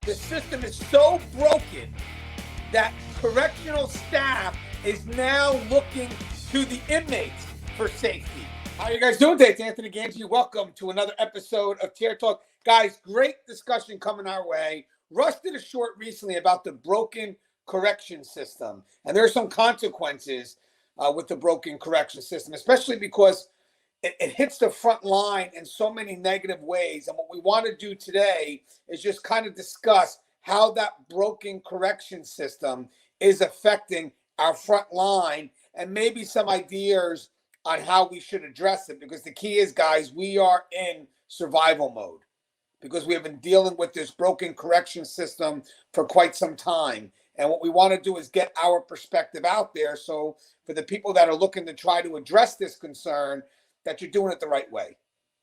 The system is so broken that correctional staff is now looking to the inmates for safety. How are you guys doing today? It's Anthony Gangi. Welcome to another episode of Tier Talk. Guys, great discussion coming our way. Russ did a short recently about the broken correction system, and there are some consequences with the broken correction system, especially because it hits the front line in so many negative ways. And what we want to do today is just kind of discuss how that broken correction system is affecting our front line and maybe some ideas on how we should address it. Because the key is, guys, we are in survival mode because we have been dealing with this broken correction system for quite some time. And what we want to do is get our perspective out there. So for the people that are looking to try to address this concern, that you're doing it the right way,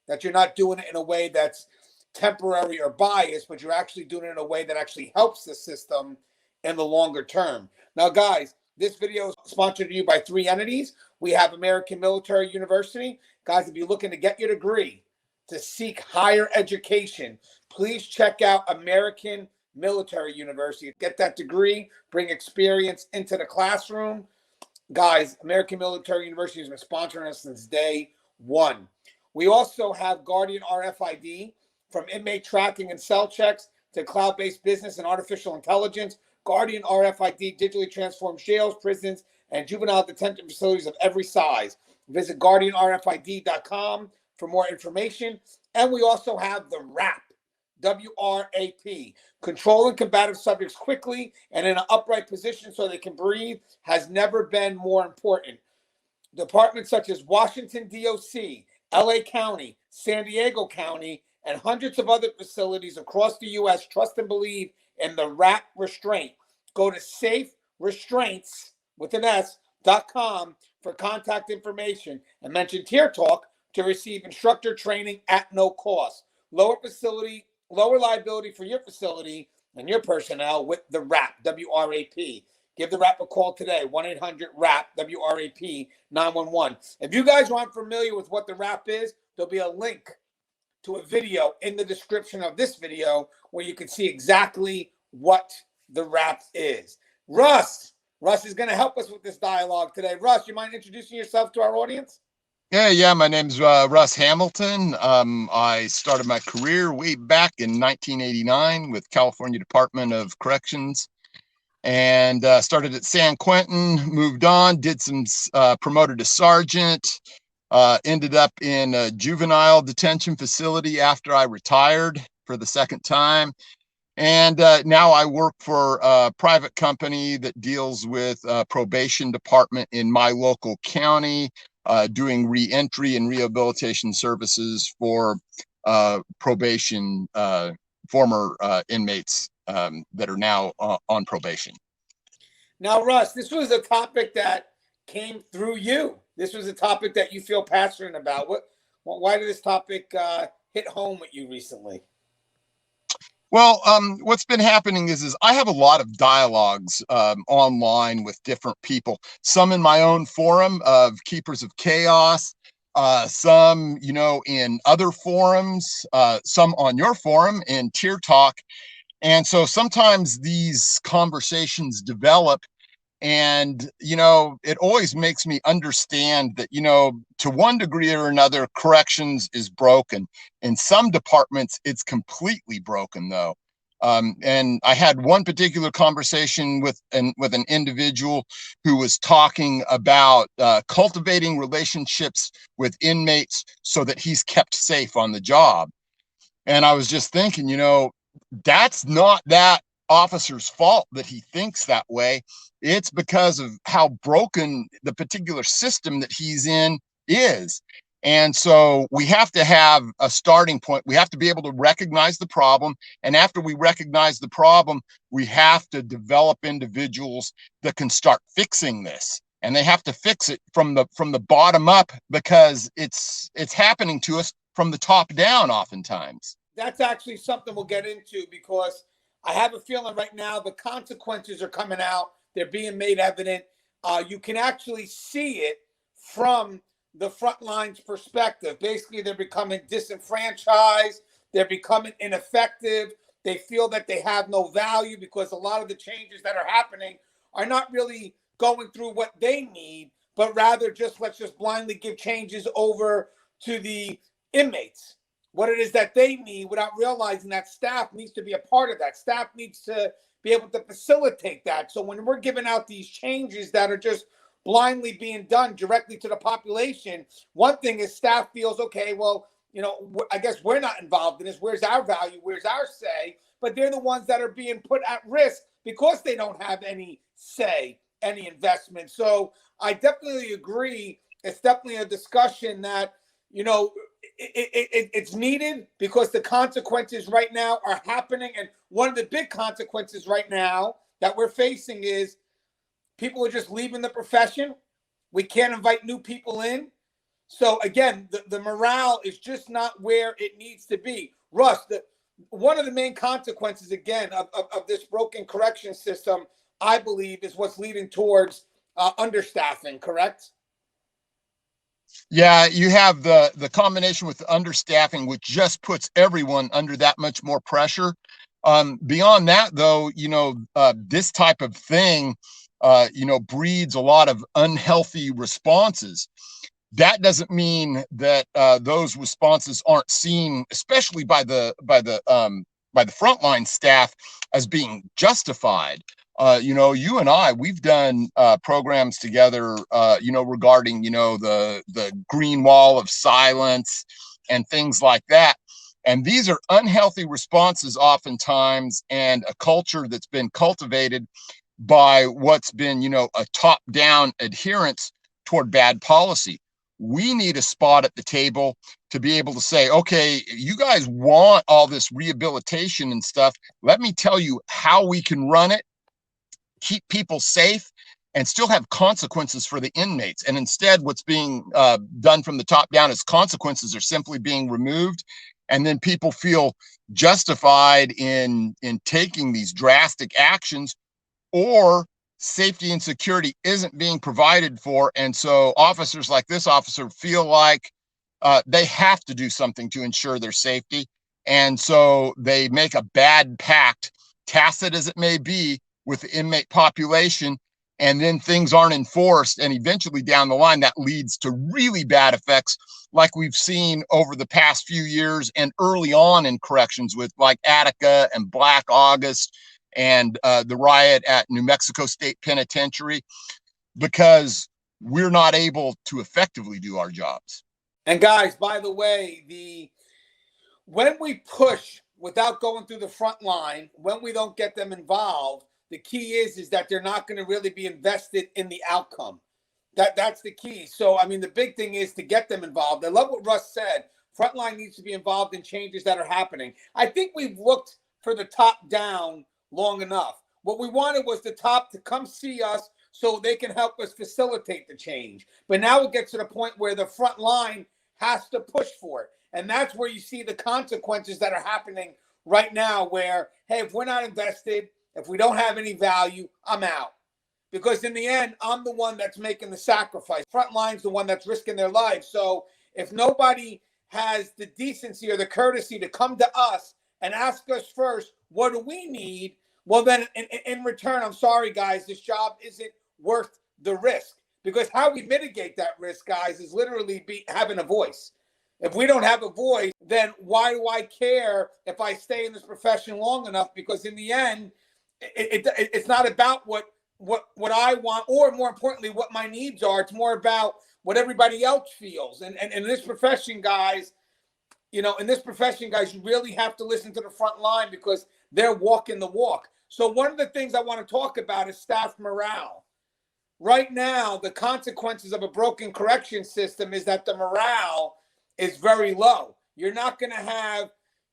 that you're not doing it in a way that's temporary or biased, but you're actually doing it in a way that actually helps the system in the longer term. Now, guys, this video is sponsored to you by three entities. We have American Military University. Guys, if you're looking to get your degree, to seek higher education, please check out American Military University. Get that degree, bring experience into the classroom. Guys, American Military University has been sponsoring us since day one. We also have Guardian RFID. From inmate tracking and cell checks to cloud-based business and artificial intelligence, Guardian RFID digitally transforms jails, prisons, and juvenile detention facilities of every size. Visit guardianrfid.com for more information. And we also have the WRAP, W-R-A-P. Controlling combative subjects quickly and in an upright position so they can breathe has never been more important. Departments such as Washington, D.O.C., L.A. County, San Diego County, and hundreds of other facilities across the U.S. trust and believe in the WRAP restraint. Go to saferestraints.com for contact information and mention Tier Talk to receive instructor training at no cost. Lower liability for your facility and your personnel with the WRAP, W-R-A-P. Give the WRAP a call today, 1-800-WRAP, W-R-A-P, 911. If you guys aren't familiar with what the WRAP is, there'll be a link to a video in the description of this video where you can see exactly what the WRAP is. Russ is going to help us with this dialogue today. Russ, you mind introducing yourself to our audience? Yeah. My name's Russ Hamilton. I started my career way back in 1989 with California Department of Corrections, and started at San Quentin. Moved on, did some promoted to sergeant. Ended up in a juvenile detention facility after I retired for the second time. And now I work for a private company that deals with probation department in my local county, doing reentry and rehabilitation services for probation, former inmates that are now on probation. Now, Russ, this was a topic that came through you. This was a topic that you feel passionate about. Why did this topic hit home with you recently? Well, what's been happening is I have a lot of dialogues online with different people, some in my own forum of Keepers of Chaos, some, in other forums, some on your forum in Tier Talk. And so sometimes these conversations develop, and, it always makes me understand that, to one degree or another, corrections is broken. In some departments, it's completely broken, though. And I had one particular conversation with an individual who was talking about cultivating relationships with inmates so that he's kept safe on the job. And I was just thinking, that's not that officer's fault that he thinks that way. It's because of how broken the particular system that he's in is. And so we have to have a starting point. We have to be able to recognize the problem. And after we recognize the problem, we have to develop individuals that can start fixing this. And they have to fix it from the bottom up, because it's happening to us from the top down oftentimes. That's actually something we'll get into, because I have a feeling right now the consequences are coming out. They're being made evident. You can actually see it from the front line's perspective. Basically, they're becoming disenfranchised. They're becoming ineffective. They feel that they have no value because a lot of the changes that are happening are not really going through what they need, but rather just let's just blindly give changes over to the inmates, what it is that they need, without realizing that staff needs to be a part of that. Staff needs to be able to facilitate that. So when we're giving out these changes that are just blindly being done directly to the population, one thing is staff feels, okay, well, I guess we're not involved in this. Where's our value? Where's our say? But they're the ones that are being put at risk because they don't have any say, any investment. So I definitely agree. It's definitely a discussion that, it's needed because the consequences right now are happening. And one of the big consequences right now that we're facing is people are just leaving the profession. We can't invite new people in. So again, the morale is just not where it needs to be. Russ, one of the main consequences, again, of this broken correction system, I believe, is what's leading towards understaffing, correct? Yeah, you have the combination with the understaffing, which just puts everyone under that much more pressure. Beyond that, though, this type of thing, breeds a lot of unhealthy responses. That doesn't mean that those responses aren't seen, especially by the frontline staff, as being justified. You and I, we've done programs together, regarding, the green wall of silence and things like that. And these are unhealthy responses oftentimes, and a culture that's been cultivated by what's been, a top-down adherence toward bad policy. We need a spot at the table to be able to say, okay, you guys want all this rehabilitation and stuff. Let me tell you how we can run it, keep people safe, and still have consequences for the inmates. And instead, what's being done from the top down is consequences are simply being removed. And then people feel justified in taking these drastic actions, or safety and security isn't being provided for. And so officers like this officer feel like they have to do something to ensure their safety. And so they make a bad pact, tacit as it may be, with the inmate population, and then things aren't enforced. And eventually down the line, that leads to really bad effects, like we've seen over the past few years and early on in corrections with like Attica and Black August and the riot at New Mexico State Penitentiary, because we're not able to effectively do our jobs. And guys, by the way, when we push without going through the front line, when we don't get them involved, the key is that they're not going to really be invested in the outcome. That's the key. So, I mean, the big thing is to get them involved. I love what Russ said. Frontline needs to be involved in changes that are happening. I think we've looked for the top down long enough. What we wanted was the top to come see us so they can help us facilitate the change. But now it gets to the point where the front line has to push for it. And that's where you see the consequences that are happening right now, where, hey, if we're not invested, if we don't have any value, I'm out. Because in the end, I'm the one that's making the sacrifice. Frontline's the one that's risking their lives. So if nobody has the decency or the courtesy to come to us and ask us first, what do we need? Well, then in return, I'm sorry, guys, this job isn't worth the risk. Because how we mitigate that risk, guys, is literally having a voice. If we don't have a voice, then why do I care if I stay in this profession long enough? Because in the end, it's not about what I want, or more importantly, what my needs are. It's more about what everybody else feels. And in this profession, guys, you really have to listen to the front line because they're walking the walk. So one of the things I want to talk about is staff morale. Right now, the consequences of a broken correction system is that the morale is very low. You're not going to have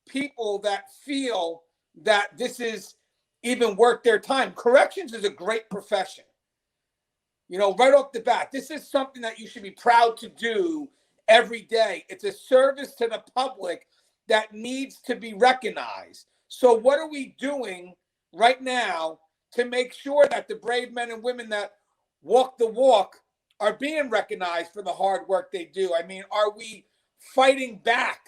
people that feel that this is even worth their time. Corrections is a great profession. Right off the bat, this is something that you should be proud to do every day. It's a service to the public that needs to be recognized. So what are we doing right now to make sure that the brave men and women that walk the walk are being recognized for the hard work they do? I mean, are we fighting back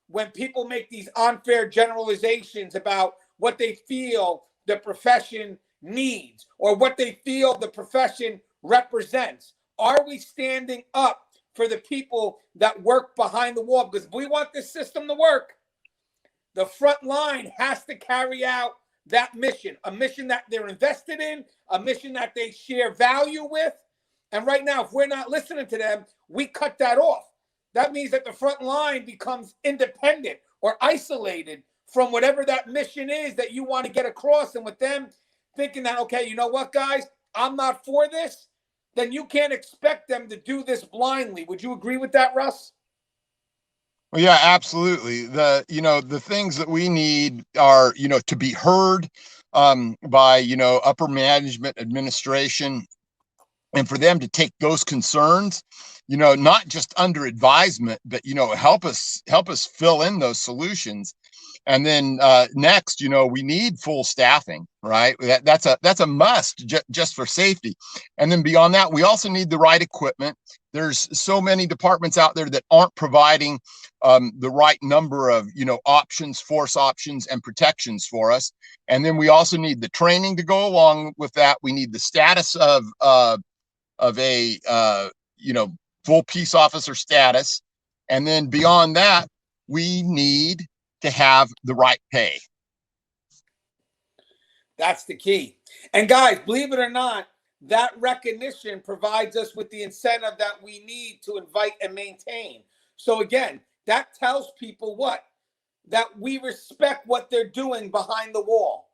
when people make these unfair generalizations about what they feel the profession needs or what they feel the profession represents? Are we standing up for the people that work behind the wall? Because if we want this system to work, the front line has to carry out that mission, a mission that they're invested in, a mission that they share value with. And right now, if we're not listening to them, we cut that off. That means that the front line becomes independent or isolated from whatever that mission is that you want to get across. And with them thinking that, okay, you know what, guys, I'm not for this, then you can't expect them to do this blindly. Would you agree with that, Russ? Well, yeah, absolutely. The things that we need are, to be heard by, upper management, administration, and for them to take those concerns, not just under advisement, but, help us fill in those solutions. And then next, we need full staffing, right? That's a must just for safety. And then beyond that, we also need the right equipment. There's so many departments out there that aren't providing the right number of, options, force options, and protections for us. And then we also need the training to go along with that. We need the status of a full peace officer status. And then beyond that, we need to have the right pay. That's the key. And guys, believe it or not, that recognition provides us with the incentive that we need to invite and maintain. So again, that tells people what? That we respect what they're doing behind the wall.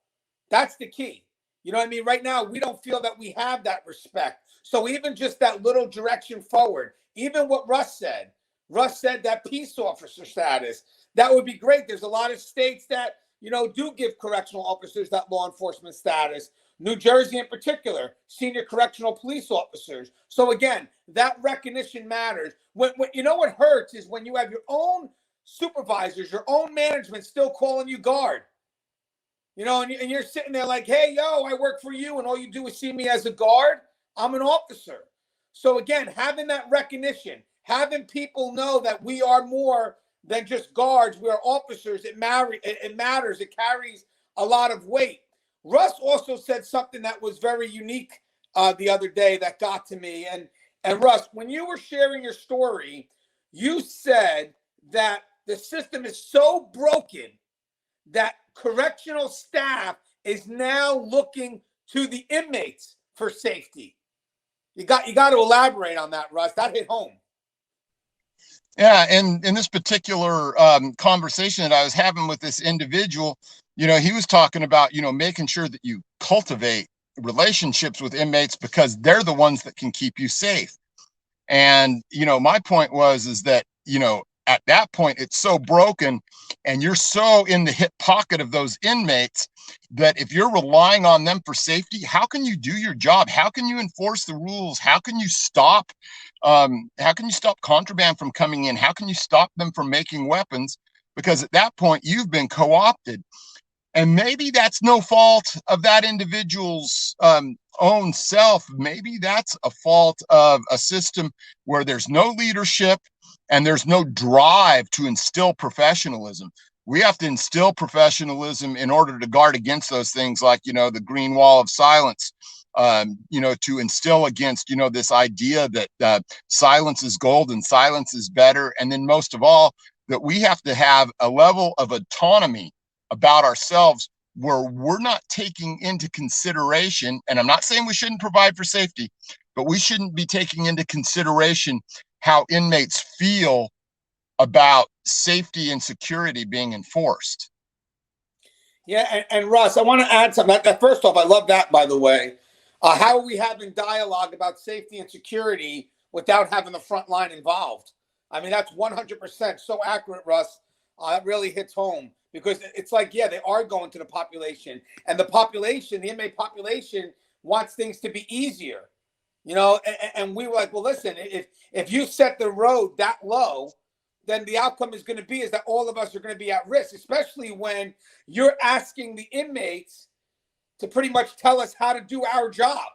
That's the key. You know what I mean? Right now, we don't feel that we have that respect. So even just that little direction forward, even what Russ said that peace officer status, that would be great. There's a lot of states that, do give correctional officers that law enforcement status. New Jersey in particular, senior correctional police officers. So again, that recognition matters. What hurts is when you have your own supervisors, your own management still calling you guard. And you're sitting there like, hey, yo, I work for you, and all you do is see me as a guard. I'm an officer. So again, having that recognition, having people know that we are more than just guards, we are officers, it matters. It carries a lot of weight. Russ also said something that was very unique the other day that got to me. And Russ, when you were sharing your story, you said that the system is so broken that correctional staff is now looking to the inmates for safety. You got to elaborate on that, Russ. That hit home. Yeah, and in this particular conversation that I was having with this individual, he was talking about, making sure that you cultivate relationships with inmates because they're the ones that can keep you safe. And, my point is that, at that point, it's so broken and you're so in the hip pocket of those inmates that if you're relying on them for safety, how can you do your job? How can you enforce the rules? How can you stop contraband from coming in? How can you stop them from making weapons? Because at that point, you've been co-opted. And maybe that's no fault of that individual's own self. Maybe that's a fault of a system where there's no leadership and there's no drive to instill professionalism. We have to instill professionalism in order to guard against those things like, the green wall of silence, to instill against, this idea that silence is gold and silence is better. And then most of all, that we have to have a level of autonomy about ourselves where we're not taking into consideration, and I'm not saying we shouldn't provide for safety, but we shouldn't be taking into consideration how inmates feel about safety and security being enforced. Yeah, and Russ, I want to add something. First off, I love that, by the way. How are we having dialogue about safety and security without having the front line involved? I mean, that's 100% so accurate, Russ. It really hits home because it's like, yeah, they are going to the population, and the inmate population wants things to be easier, and we were like, well, listen, if you set the road that low, then the outcome is going to be is that all of us are going to be at risk, especially when you're asking the inmates to pretty much tell us how to do our job,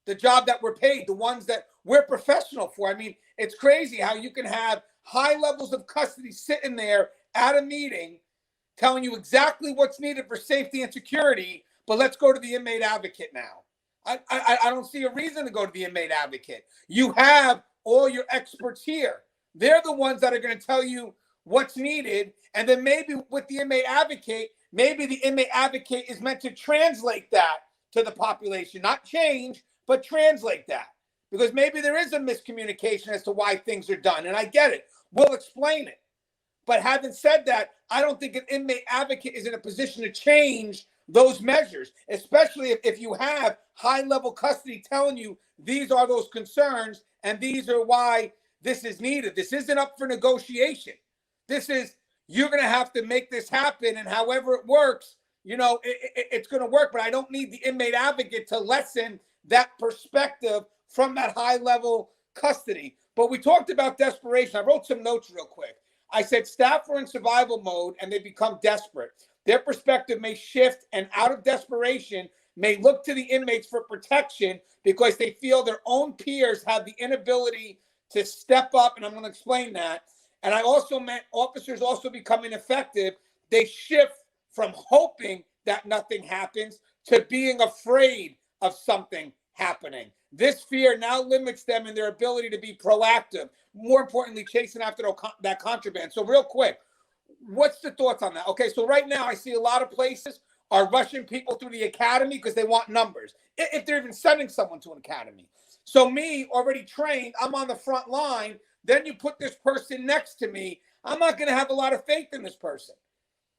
the job that we're paid, the ones that we're professional for. I mean, it's crazy how you can have high levels of custody sitting there at a meeting telling you exactly what's needed for safety and security, but let's go to the inmate advocate now. I don't see a reason to go to the inmate advocate. You have all your experts here. They're the ones that are going to tell you what's needed. And then maybe with the inmate advocate, maybe the inmate advocate is meant to translate that to the population, not change, but translate that. Because maybe there is a miscommunication as to why things are done. And I get it. We'll explain it. But having said that, I don't think an inmate advocate is in a position to change those measures, especially if you have high-level custody telling you these are those concerns and these are why this is needed. This isn't up for negotiation. This is, you're going to have to make this happen, and however it works, it's going to work. But I don't need the inmate advocate to lessen that perspective from that high-level custody. But we talked about desperation. I wrote some notes real quick. I said staff are in survival mode and they become desperate. Their perspective may shift, and out of desperation may look to the inmates for protection because they feel their own peers have the inability to step up. And I'm going to explain that. And I also meant officers also become ineffective. They shift from hoping that nothing happens to being afraid of something happening. This fear now limits them in their ability to be proactive. More importantly, chasing after that contraband. So real quick, what's the thoughts on that? Okay, so right now I see a lot of places are rushing people through the academy because they want numbers, if they're even sending someone to an academy. So me, already trained, I'm on the front line. Then you put this person next to me. I'm not going to have a lot of faith in this person.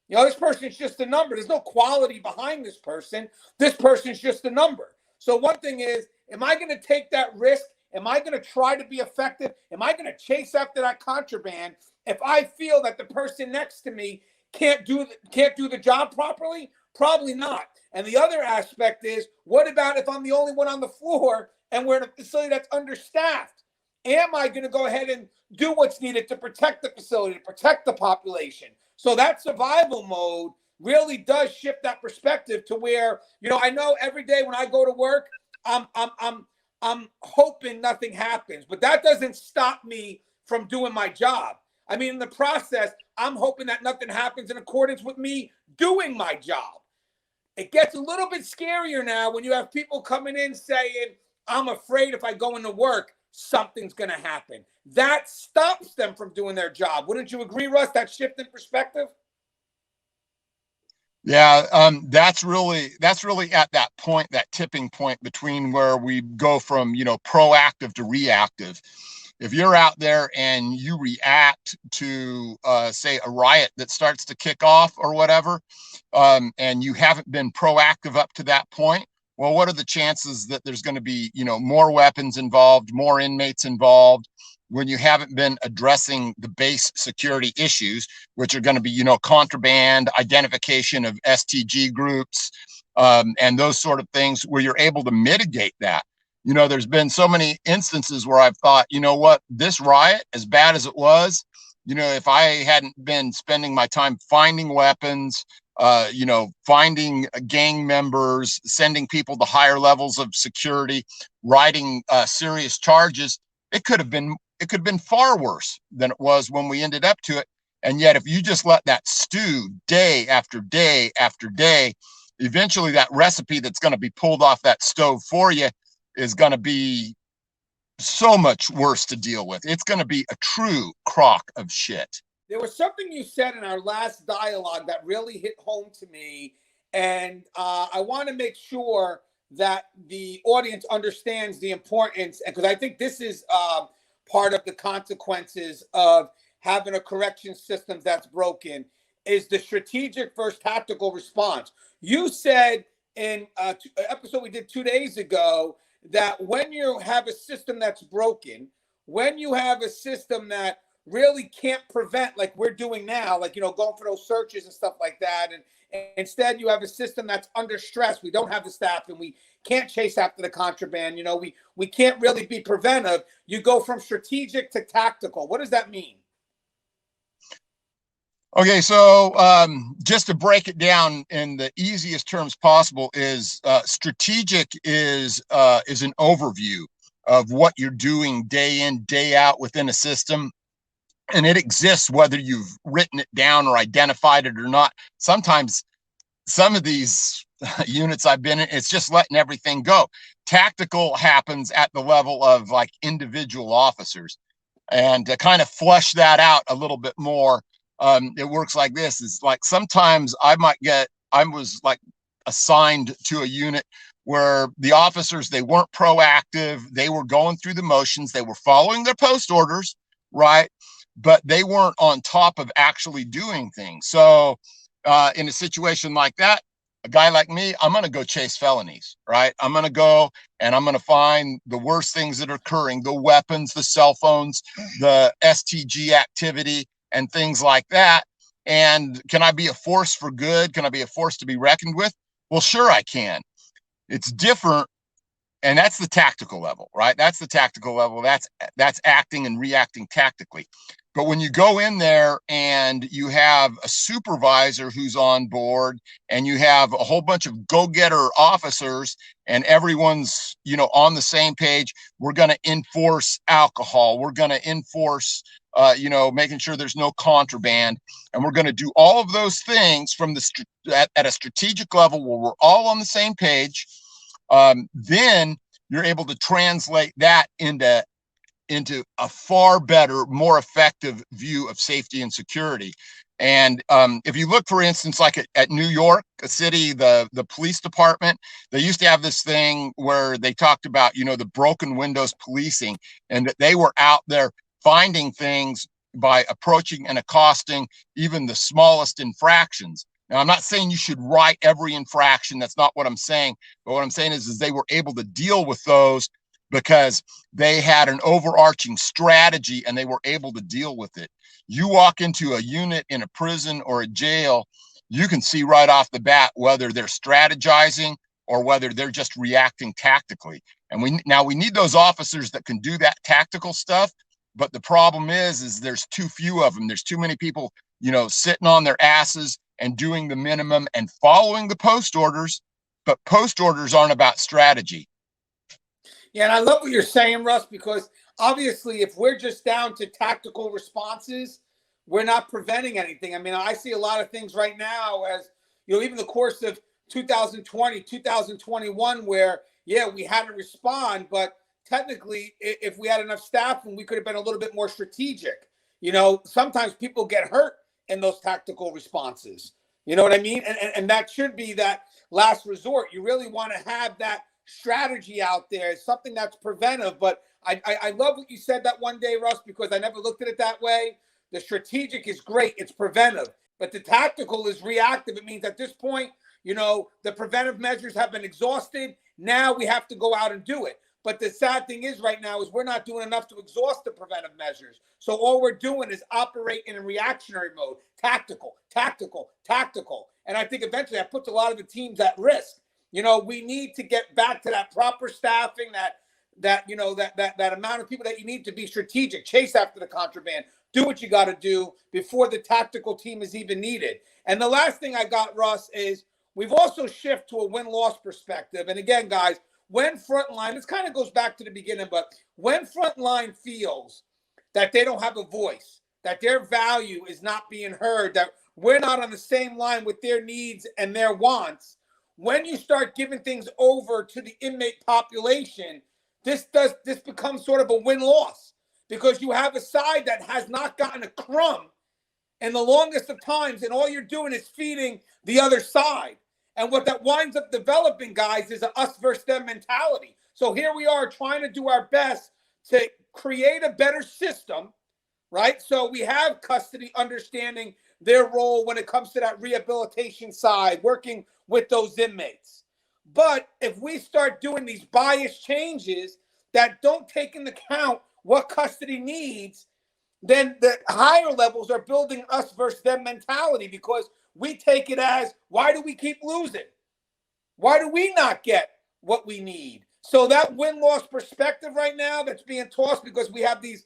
This person's just a number. There's no quality behind this person. This person's just a number. So one thing is, am I going to take that risk? Am I going to try to be effective? Am I going to chase after that contraband if I feel that the person next to me can't do the job properly? Probably not. And the other aspect is, what about if I'm the only one on the floor and we're in a facility that's understaffed? Am I going to go ahead and do what's needed to protect the facility, to protect the population? So that survival mode really does shift that perspective to where, I know every day when I go to work, I'm hoping nothing happens, but that doesn't stop me from doing my job. I mean, in the process, I'm hoping that nothing happens in accordance with me doing my job. It gets a little bit scarier now when you have people coming in saying, I'm afraid if I go into work, something's going to happen. That stops them from doing their job. Wouldn't you agree, Russ, that shift in perspective? Yeah, that's really at that point, that tipping point between where we go from, proactive to reactive. If you're out there and you react to, say, a riot that starts to kick off or whatever, and you haven't been proactive up to that point, well, what are the chances that there's going to be, more weapons involved, more inmates involved, when you haven't been addressing the base security issues, which are going to be, contraband, identification of STG groups, and those sort of things, where you're able to mitigate that. There's been so many instances where I've thought, what, this riot, as bad as it was, if I hadn't been spending my time finding weapons, finding gang members, sending people to higher levels of security, writing serious charges, it could have been far worse than it was when we ended up to it. And yet, if you just let that stew day after day after day, eventually that recipe that's going to be pulled off that stove for you is going to be so much worse to deal with. It's going to be a true crock of shit. There was something you said in our last dialogue that really hit home to me, and I want to make sure that the audience understands the importance, because I think this is part of the consequences of having a correction system that's broken, is the strategic versus tactical response. You said in an episode we did 2 days ago that when you have a system that's broken, when you have a system that really can't prevent, like we're doing now, like, going for those searches and stuff like that, and instead you have a system that's under stress, we don't have the staff and we can't chase after the contraband, we can't really be preventive, you go from strategic to tactical. What does that mean? Okay, so just to break it down in the easiest terms possible, is strategic is an overview of what you're doing day in, day out within a system. and it exists whether you've written it down or identified it or not. Sometimes some of these units I've been in, it's just letting everything go. Tactical happens at the level of like individual officers. And to kind of flesh that out a little bit more, it works like this: is like sometimes I was like assigned to a unit where the officers, they weren't proactive, they were going through the motions, they were following their post orders, right? But they weren't on top of actually doing things. So in a situation like that, a guy like me, I'm going to go chase felonies, right? I'm going to go and I'm going to find the worst things that are occurring, the weapons, the cell phones, the STG activity, and things like that. And can I be a force for good? Can I be a force to be reckoned with? Well, sure I can. It's different. And that's the tactical level, right? That's the tactical level. That's acting and reacting tactically. But when you go in there and you have a supervisor who's on board and you have a whole bunch of go-getter officers and everyone's, on the same page, we're going to enforce alcohol. We're going to enforce, making sure there's no contraband. And we're going to do all of those things from at a strategic level where we're all on the same page. Then you're able to translate that into a far better, more effective view of safety and security. And if you look, for instance, like at New York, a city, the police department, they used to have this thing where they talked about, the broken windows policing, and that they were out there finding things by approaching and accosting even the smallest infractions. Now, I'm not saying you should write every infraction. That's not what I'm saying. But what I'm saying is they were able to deal with those because they had an overarching strategy and they were able to deal with it. You walk into a unit in a prison or a jail, you can see right off the bat whether they're strategizing or whether they're just reacting tactically. And we need those officers that can do that tactical stuff. But the problem is there's too few of them. There's too many people, sitting on their asses and doing the minimum and following the post orders, but post orders aren't about strategy. Yeah, and I love what you're saying, Russ, because obviously if we're just down to tactical responses, we're not preventing anything. I mean, I see a lot of things right now as, even the course of 2020, 2021, where, yeah, we had to respond, but technically, if we had enough staff, we could have been a little bit more strategic. Sometimes people get hurt in those tactical responses. You know what I mean? And that should be that last resort. You really want to have that strategy out there, something that's preventive. But I love what you said that one day, Russ, because I never looked at it that way. The strategic is great. It's preventive. But the tactical is reactive. It means at this point, the preventive measures have been exhausted. Now we have to go out and do it. But the sad thing is right now is we're not doing enough to exhaust the preventive measures. So all we're doing is operate in a reactionary mode, tactical. And I think eventually that puts a lot of the teams at risk. We need to get back to that proper staffing, that amount of people that you need to be strategic, chase after the contraband, do what you got to do before the tactical team is even needed. And the last thing I got, Russ, is we've also shifted to a win-loss perspective. And again, guys, when frontline, this kind of goes back to the beginning, but when frontline feels that they don't have a voice, that their value is not being heard, that we're not on the same line with their needs and their wants, when you start giving things over to the inmate population, this becomes sort of a win-loss, because you have a side that has not gotten a crumb in the longest of times, and all you're doing is feeding the other side. And what that winds up developing, guys, is a us versus them mentality. So here we are trying to do our best to create a better system, right? So we have custody understanding their role when it comes to that rehabilitation side, working with those inmates. But if we start doing these bias changes that don't take into account what custody needs, then the higher levels are building us versus them mentality, because we take it as, why do we keep losing? Why do we not get what we need? So that win-loss perspective right now that's being tossed because we have these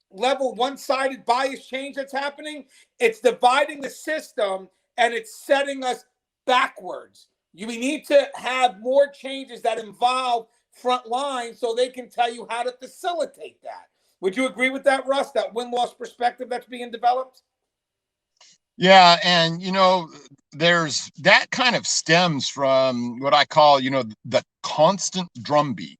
one-sided bias change that's happening, it's dividing the system and it's setting us backwards. We need to have more changes that involve front line so they can tell you how to facilitate that. Would you agree with that, Russ? That win-loss perspective that's being developed? Yeah, and there's that kind of stems from what I call, the constant drumbeat.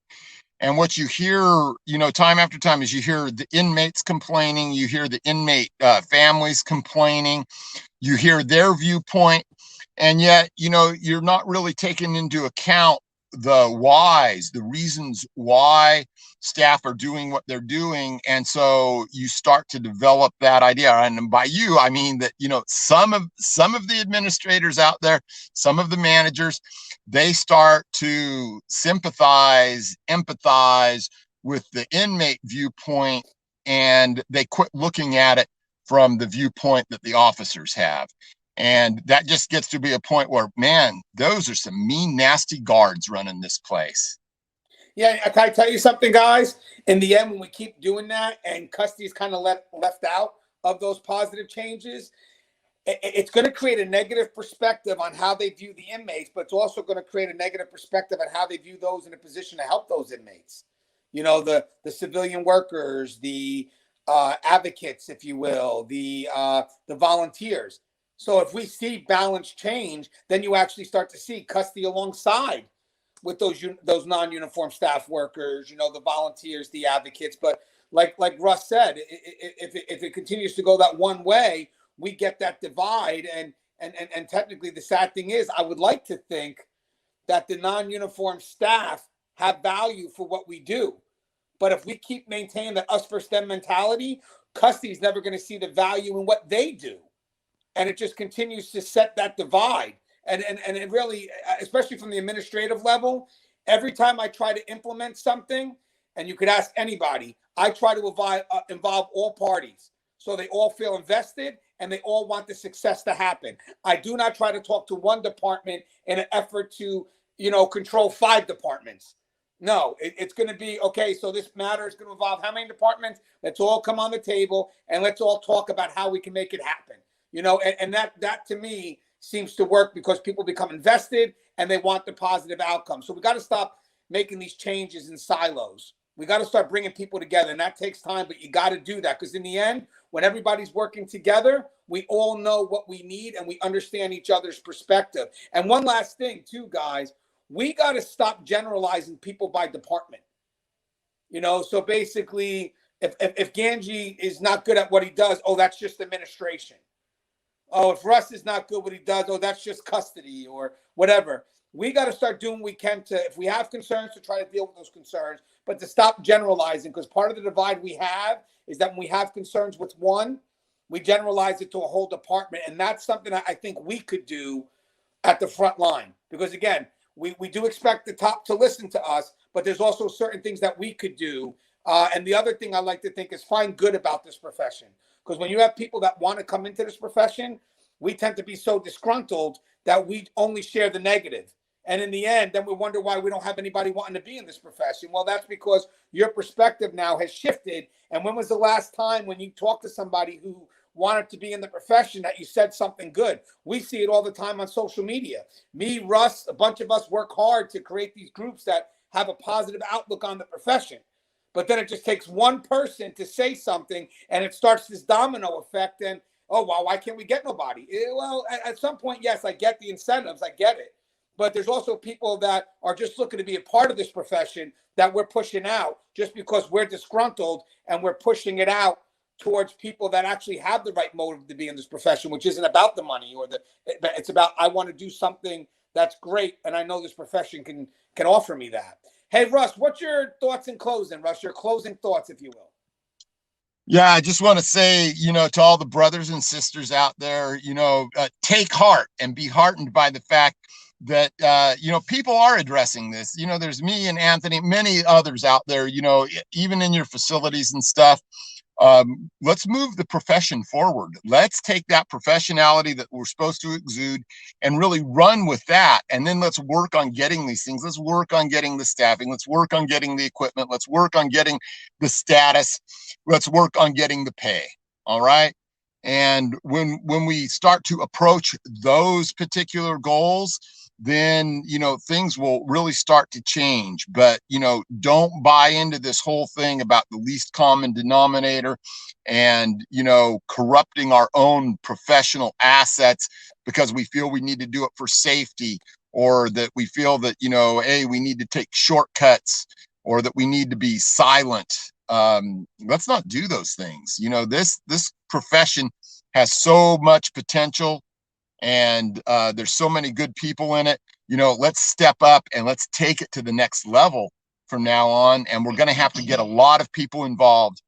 And what you hear, time after time is you hear the inmates complaining, you hear the inmate families complaining, you hear their viewpoint, and yet, you're not really taking into account the whys, the reasons why staff are doing what they're doing. And so you start to develop that idea. And by you, I mean that, some of the administrators out there, some of the managers, they start to sympathize, empathize with the inmate viewpoint, and they quit looking at it from the viewpoint that the officers have. And that just gets to be a point where, man, those are some mean, nasty guards running this place. Yeah, can I tell you something, guys? In the end, when we keep doing that and custody's kind of left out of those positive changes, it's going to create a negative perspective on how they view the inmates, but it's also going to create a negative perspective on how they view those in a position to help those inmates. The civilian workers, the advocates, if you will, the volunteers. So if we see balance change, then you actually start to see custody alongside with those non-uniform staff workers, the volunteers, the advocates. But like Russ said, if it continues to go that one way, we get that divide. And technically, the sad thing is, I would like to think that the non-uniform staff have value for what we do. But if we keep maintaining that us versus them mentality, custody is never going to see the value in what they do. And it just continues to set that divide. And it really, especially from the administrative level, every time I try to implement something, and you could ask anybody, I try to involve all parties so they all feel invested and they all want the success to happen. I do not try to talk to one department in an effort to, control 5 departments. No, it's going to be, okay, so this matter is going to involve how many departments? Let's all come on the table and let's all talk about how we can make it happen. And that to me seems to work because people become invested and they want the positive outcome. So we got to stop making these changes in silos. We got to start bringing people together, and that takes time, but you got to do that because in the end, when everybody's working together, we all know what we need and we understand each other's perspective. And one last thing too, guys, we got to stop generalizing people by department. So basically, if Gangi is not good at what he does, oh, that's just administration. Oh, if Russ is not good what he does, oh, that's just custody or whatever. We got to start doing what we can to, if we have concerns, to try to deal with those concerns, but to stop generalizing, because part of the divide we have is that when we have concerns with one, we generalize it to a whole department. And that's something I think we could do at the front line. Because again, we do expect the top to listen to us, but there's also certain things that we could do. And the other thing I like to think is find good about this profession. Because when you have people that want to come into this profession, we tend to be so disgruntled that we only share the negative. And in the end, then we wonder why we don't have anybody wanting to be in this profession. Well, that's because your perspective now has shifted. And when was the last time when you talked to somebody who wanted to be in the profession that you said something good? We see it all the time on social media. Me, Russ, a bunch of us work hard to create these groups that have a positive outlook on the profession. But then it just takes one person to say something and it starts this domino effect. And, oh, well, why can't we get nobody? Well, at some point, yes, I get the incentives. I get it. But there's also people that are just looking to be a part of this profession that we're pushing out just because we're disgruntled and we're pushing it out towards people that actually have the right motive to be in this profession, which isn't about the money it's about, I want to do something that's great. And I know this profession can offer me that. Hey, Russ, what's your thoughts in closing, Russ? Your closing thoughts, if you will. Yeah, I just want to say, to all the brothers and sisters out there, take heart and be heartened by the fact that, people are addressing this. There's me and Anthony, many others out there, even in your facilities and stuff. Let's move the profession forward. Let's take that professionality that we're supposed to exude and really run with that. And then let's work on getting these things. Let's work on getting the staffing. Let's work on getting the equipment. Let's work on getting the status. Let's work on getting the pay. All right. And when we start to approach those particular goals, then, things will really start to change. But, don't buy into this whole thing about the least common denominator and, corrupting our own professional assets because we feel we need to do it for safety, or that we feel that, hey, we need to take shortcuts, or that we need to be silent. Let's not do those things. This profession has so much potential, and there's so many good people in it. Let's step up and let's take it to the next level from now on. And we're going to have to get a lot of people involved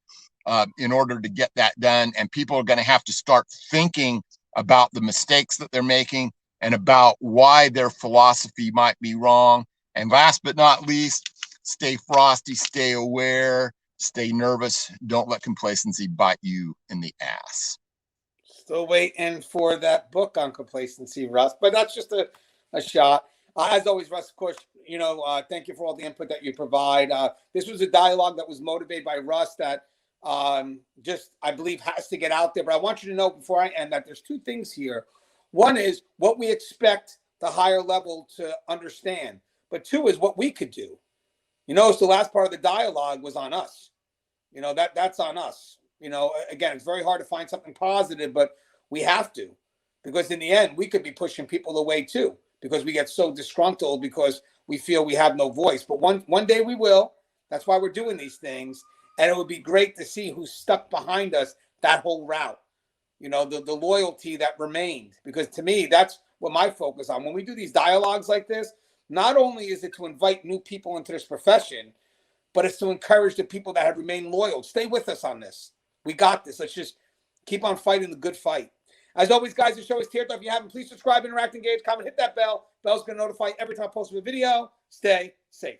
in order to get that done. And people are going to have to start thinking about the mistakes that they're making and about why their philosophy might be wrong. And last but not least, stay frosty, stay aware, stay nervous. Don't let complacency bite you in the ass. Still waiting for that book on complacency, Russ, but that's just a shot. As always, Russ, of course, thank you for all the input that you provide. This was a dialogue that was motivated by Russ that just, I believe, has to get out there. But I want you to know before I end that there's two things here. One is what we expect the higher level to understand, but two is what we could do. So the last part of the dialogue was on us. That's on us. Again, it's very hard to find something positive, but we have to, because in the end, we could be pushing people away too, because we get so disgruntled because we feel we have no voice. But one day we will. That's why we're doing these things. And it would be great to see who's stuck behind us that whole route. The loyalty that remained, because to me, that's what my focus on. When we do these dialogues like this, not only is it to invite new people into this profession, but it's to encourage the people that have remained loyal. Stay with us on this. We got this. Let's just keep on fighting the good fight. As always, guys, the show is tiered. If you haven't, please subscribe, interact, engage, comment, hit that bell. Bell's going to notify you every time I post a video. Stay safe.